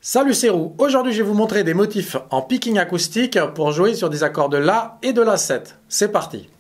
Salut, c'est Roux. Aujourd'hui, je vais vous montrer des motifs en picking acoustique pour jouer sur des accords de La et de La7. C'est parti.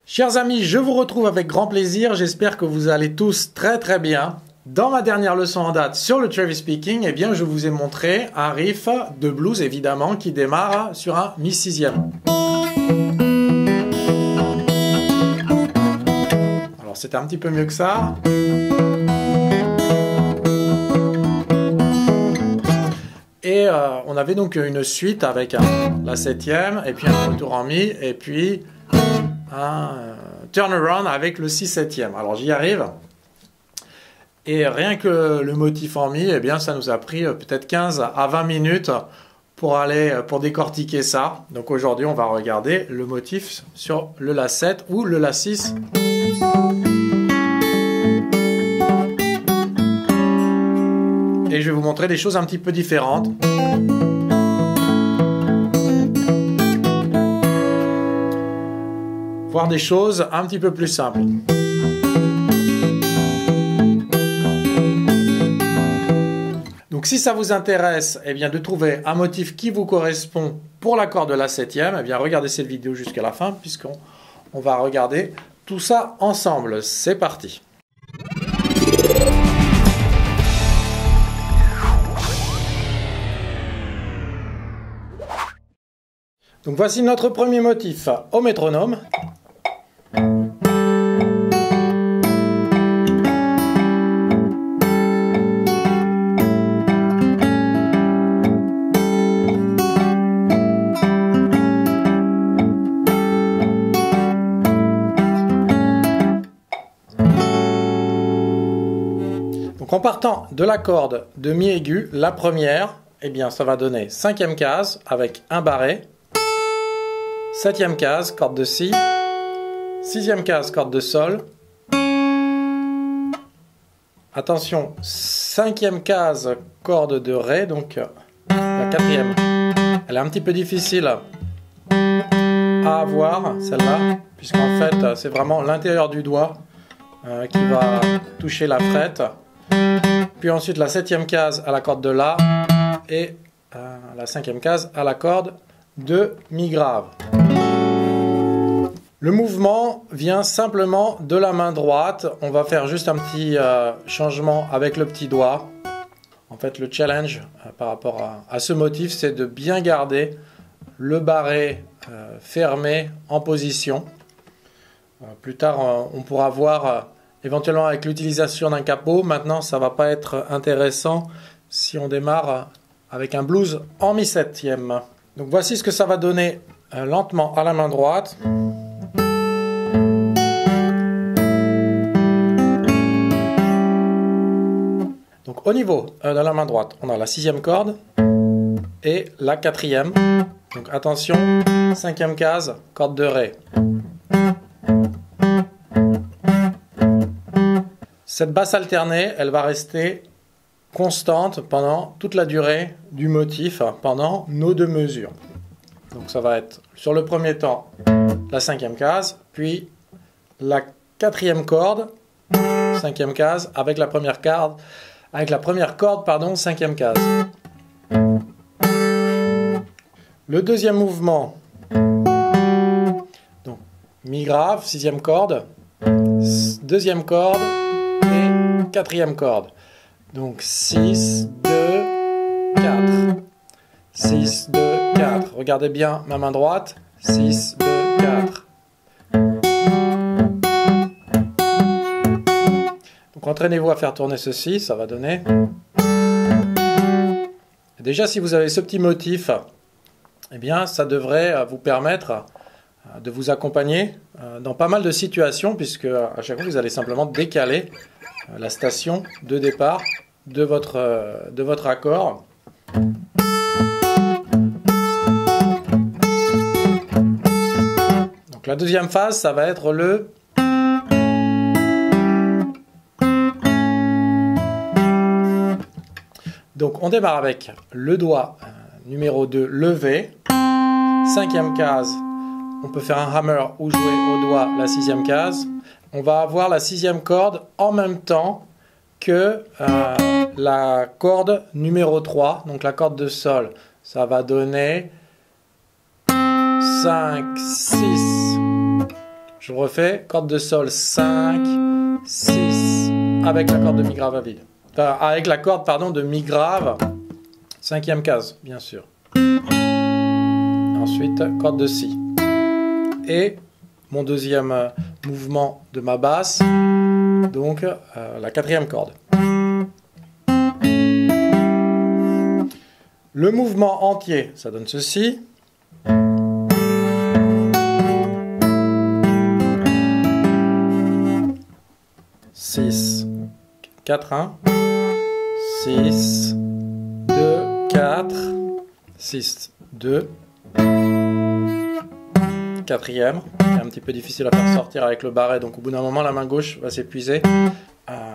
Chers amis, je vous retrouve avec grand plaisir. J'espère que vous allez tous très bien. Dans ma dernière leçon en date sur le Travis Picking, eh bien, je vous ai montré un riff de blues, évidemment, qui démarre sur un mi sixième. Alors, c'était un petit peu mieux que ça. Et on avait donc une suite avec la septième, et puis un retour en mi, et puis un turnaround avec le si septième. Alors, j'y arrive. Et rien que le motif en mi, eh bien, ça nous a pris peut-être 15 à 20 minutes pour décortiquer ça. Donc aujourd'hui, on va regarder le motif sur le La7 ou le La6. Et je vais vous montrer des choses un petit peu différentes. Voir des choses un petit peu plus simples. Donc si ça vous intéresse, eh bien, de trouver un motif qui vous correspond pour l'accord de la septième, eh bien, regardez cette vidéo jusqu'à la fin puisqu'on va regarder tout ça ensemble. C'est parti. Donc voici notre premier motif au métronome. Donc en partant de la corde de mi aigu, la première, eh bien ça va donner cinquième case avec un barré, septième case, corde de si, sixième case, corde de sol. Attention, cinquième case, corde de ré, donc la quatrième. Elle est un petit peu difficile à avoir, celle-là, puisqu'en fait c'est vraiment l'intérieur du doigt qui va toucher la frette. Puis ensuite la septième case à la corde de La et la cinquième case à la corde de Mi grave. Le mouvement vient simplement de la main droite. On va faire juste un petit changement avec le petit doigt. En fait, le challenge par rapport à ce motif, c'est de bien garder le barré fermé en position. Plus tard, on pourra voir éventuellement avec l'utilisation d'un capot. Maintenant, ça ne va pas être intéressant si on démarre avec un blues en mi septième. Donc voici ce que ça va donner lentement à la main droite. Donc au niveau de la main droite, on a la sixième corde et la quatrième. Donc attention, cinquième case, corde de ré. Cette basse alternée, elle va rester constante pendant toute la durée du motif, pendant nos deux mesures. Donc ça va être sur le premier temps la cinquième case, puis la quatrième corde, cinquième case, avec la première corde, cinquième case. Le deuxième mouvement, donc mi grave, sixième corde, deuxième corde et quatrième corde. Donc 6, 2, 4. 6, 2, 4. Regardez bien ma main droite. 6, 2, 4. Donc entraînez-vous à faire tourner ceci, ça va donner. Déjà, si vous avez ce petit motif, eh bien, ça devrait vous permettre de vous accompagner dans pas mal de situations, puisque à chaque fois, vous allez simplement décaler la station de départ de votre accord. Donc la deuxième phase, ça va être le Donc on démarre avec le doigt numéro 2 levé, 5e case, on peut faire un hammer ou jouer au doigt la 6e case. On va avoir la 6e corde en même temps que la corde numéro 3, donc la corde de sol. Ça va donner 5, 6, je refais, corde de sol 5, 6, avec la corde de mi grave à vide. Enfin, avec la corde, pardon, de mi grave, 5e case, bien sûr. Ensuite, corde de si. Et mon deuxième mouvement de ma basse, donc la 4e corde. Le mouvement entier, ça donne ceci. Six, 4, 1, 6, 2, 4, 6, 2, 4e, c'est un petit peu difficile à faire sortir avec le barret, donc au bout d'un moment la main gauche va s'épuiser.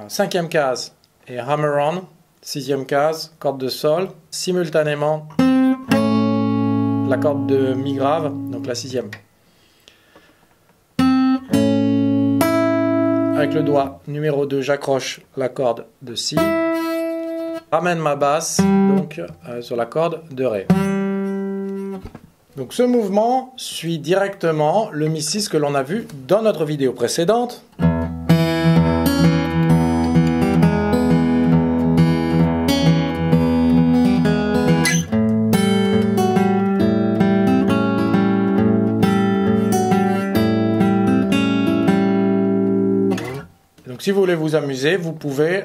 5e case et hammer on, 6e case, corde de sol, simultanément la corde de mi grave, donc la 6e. Avec le doigt numéro 2, j'accroche la corde de si, ramène ma basse donc sur la corde de ré. Donc ce mouvement suit directement le mi 6 que l'on a vu dans notre vidéo précédente. Donc si vous voulez vous amuser, vous pouvez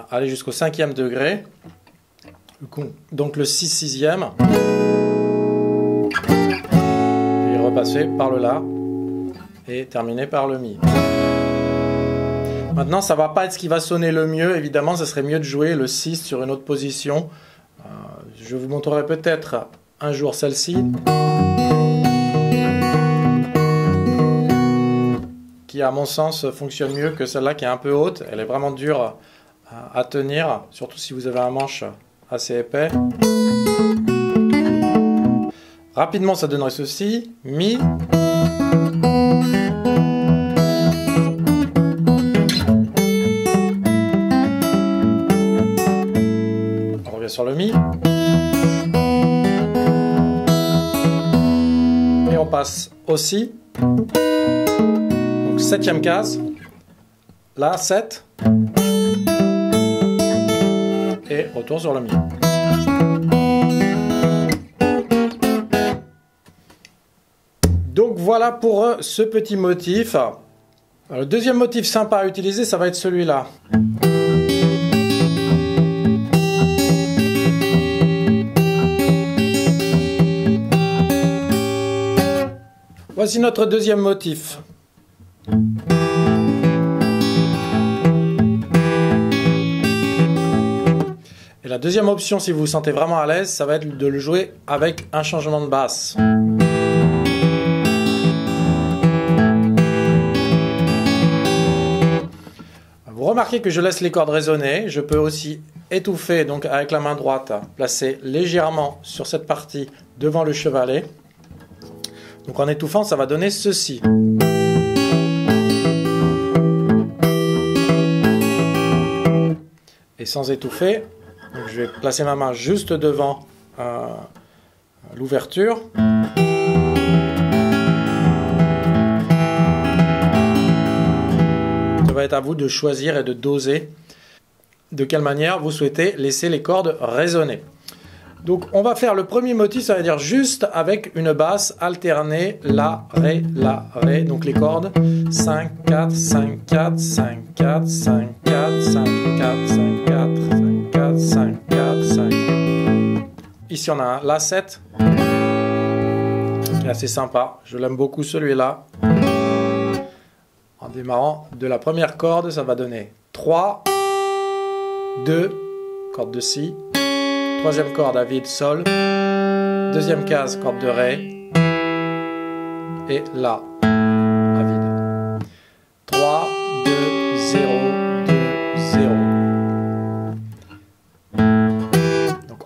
aller jusqu'au 5e degré, donc le 6/6e. Passer par le La et terminer par le Mi. Maintenant, ça va pas être ce qui va sonner le mieux. Évidemment, ce serait mieux de jouer le 6 sur une autre position. Je vous montrerai peut-être un jour celle-ci, qui à mon sens fonctionne mieux que celle-là qui est un peu haute. Elle est vraiment dure à tenir, surtout si vous avez un manche assez épais. Rapidement, ça donnerait ceci, Mi, on revient sur le Mi, et on passe au Si, donc 7e case, là 7, et retour sur le Mi. Donc voilà pour ce petit motif. Alors, le deuxième motif sympa à utiliser, ça va être celui-là. Voici notre deuxième motif. Et la deuxième option, si vous vous sentez vraiment à l'aise, ça va être de le jouer avec un changement de basse. Vous remarquez que je laisse les cordes résonner. Je peux aussi étouffer, donc avec la main droite, placer légèrement sur cette partie devant le chevalet. Donc en étouffant, ça va donner ceci. Et sans étouffer, donc je vais placer ma main juste devant l'ouverture. Ça va être à vous de choisir et de doser de quelle manière vous souhaitez laisser les cordes résonner. Donc on va faire le premier motif, ça veut dire juste avec une basse alternée La, Ré, donc les cordes 5, 4, 5, 4, 5, 4, 5, 4, 5, 4, 5, 4, 5, 4, 5, 4, 5. Ici on a un La 7 qui est assez sympa, je l'aime beaucoup celui-là. En démarrant de la première corde, ça va donner 3, 2, corde de Si, troisième corde à vide, Sol, deuxième case, corde de Ré, et La à vide. 3, 2, 0, 2, 0.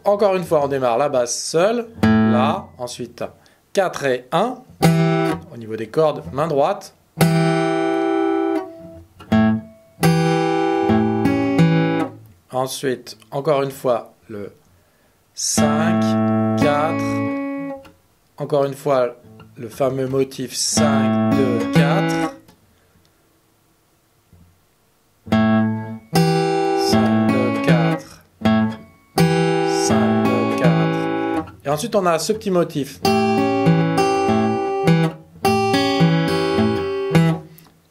encore une fois, on démarre la basse seule, là, ensuite 4 et 1, au niveau des cordes, main droite. Ensuite, encore une fois, le 5, 4, encore une fois, le fameux motif 5, 2, 4. 5, 2, 4. 5, 2, 4. Et ensuite, on a ce petit motif. Donc,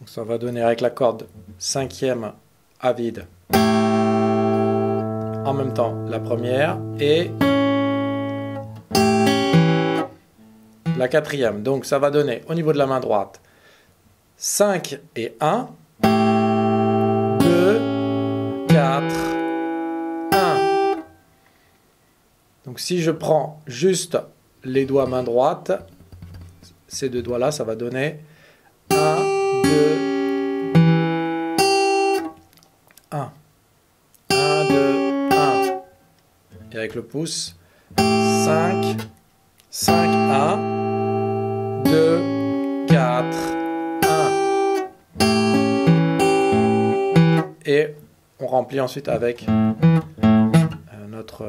ça va donner avec la corde 5e à vide. En même temps, la première et la 4e. Donc, ça va donner au niveau de la main droite 5 et 1, 2, 4, 1. Donc, si je prends juste les doigts main droite, ces deux doigts-là, ça va donner 1, 2, 1. 1, 2, 1. Et avec le pouce, 5, 5, 1, 2, 4, 1. Et on remplit ensuite avec notre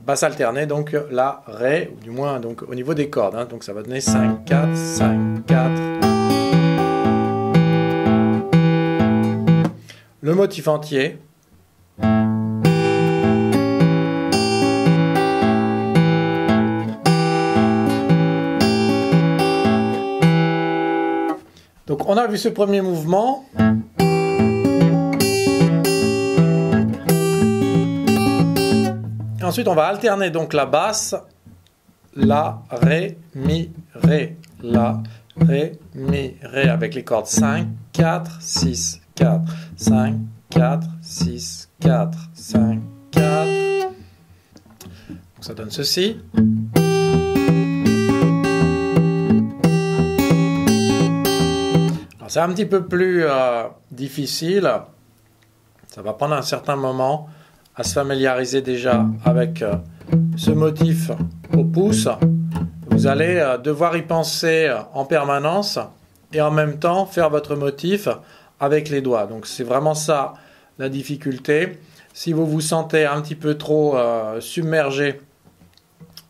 basse alternée, donc la Ré, ou du moins donc, au niveau des cordes. Hein, donc ça va donner 5, 4, 5, 4. Le motif entier. Donc on a vu ce premier mouvement. Et ensuite on va alterner donc la basse, la, ré, mi, ré, la, ré, mi, ré avec les cordes 5, 4, 6, 4, 5, 4, 6, 4, 5, 4. Donc ça donne ceci. C'est un petit peu plus difficile, ça va prendre un certain moment à se familiariser déjà avec ce motif au pouce. Vous allez devoir y penser en permanence et en même temps faire votre motif avec les doigts. Donc c'est vraiment ça la difficulté. Si vous vous sentez un petit peu trop submergé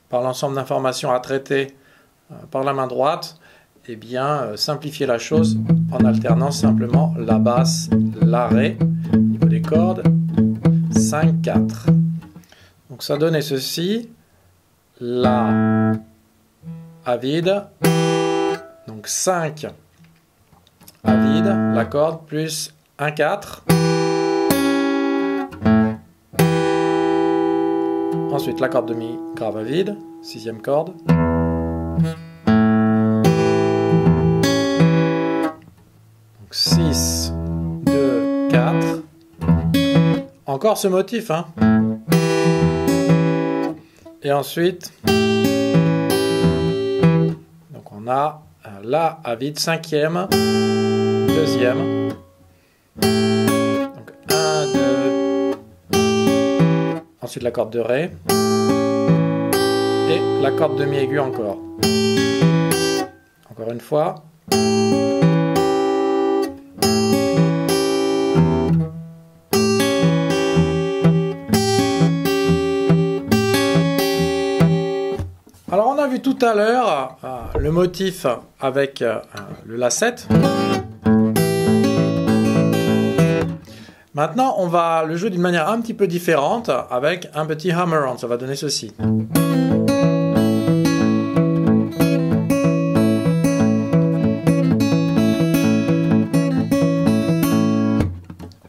par l'ensemble d'informations à traiter par la main droite, eh bien, simplifiez la chose en alternant simplement la basse, la ré, au niveau des cordes, 5, 4. Donc ça donnait ceci, la à vide, donc 5 à vide, la corde, plus 1, 4. Ensuite la corde de mi grave à vide, 6e corde. Donc 6, 2, 4. Encore ce motif, hein. Et ensuite, donc on a un la à vide, 5e, 2e. Donc 1, 2. Ensuite la corde de ré. Et la corde de mi aigu encore. Encore une fois. Alors on a vu tout à l'heure le motif avec le La7. Maintenant on va le jouer d'une manière un petit peu différente avec un petit hammer-on, ça va donner ceci.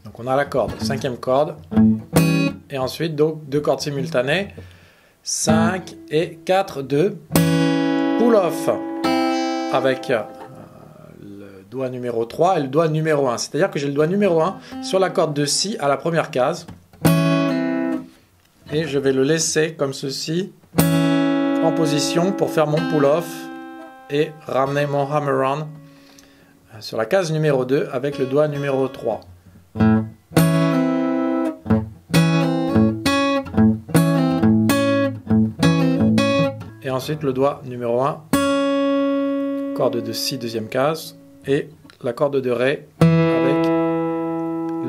Donc on a la corde, 5e corde, et ensuite donc 2 cordes simultanées. 5 et 4, 2, pull-off avec le doigt numéro 3 et le doigt numéro 1. C'est-à-dire que j'ai le doigt numéro 1 sur la corde de Si à la première case. Et je vais le laisser comme ceci en position pour faire mon pull-off et ramener mon hammer-on sur la case numéro 2 avec le doigt numéro 3. ensuite le doigt numéro 1, corde de Si deuxième case, et la corde de Ré avec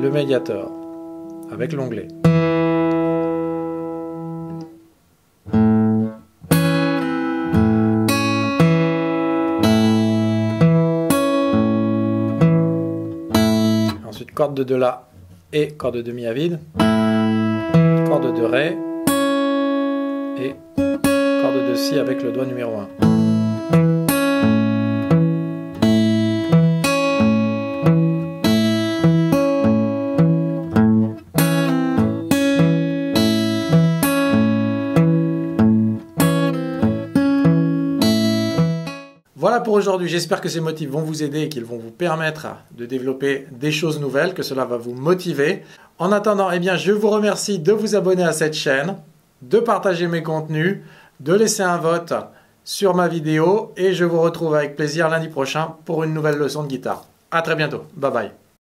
le médiator, avec l'onglet. Ensuite corde de La et corde de Mi à vide, corde de Ré et corde de Si avec le doigt numéro 1. Voilà pour aujourd'hui, j'espère que ces motifs vont vous aider et qu'ils vont vous permettre de développer des choses nouvelles, que cela va vous motiver. En attendant, eh bien, je vous remercie de vous abonner à cette chaîne, de partager mes contenus, de laisser un vote sur ma vidéo et je vous retrouve avec plaisir lundi prochain pour une nouvelle leçon de guitare. À très bientôt, bye bye.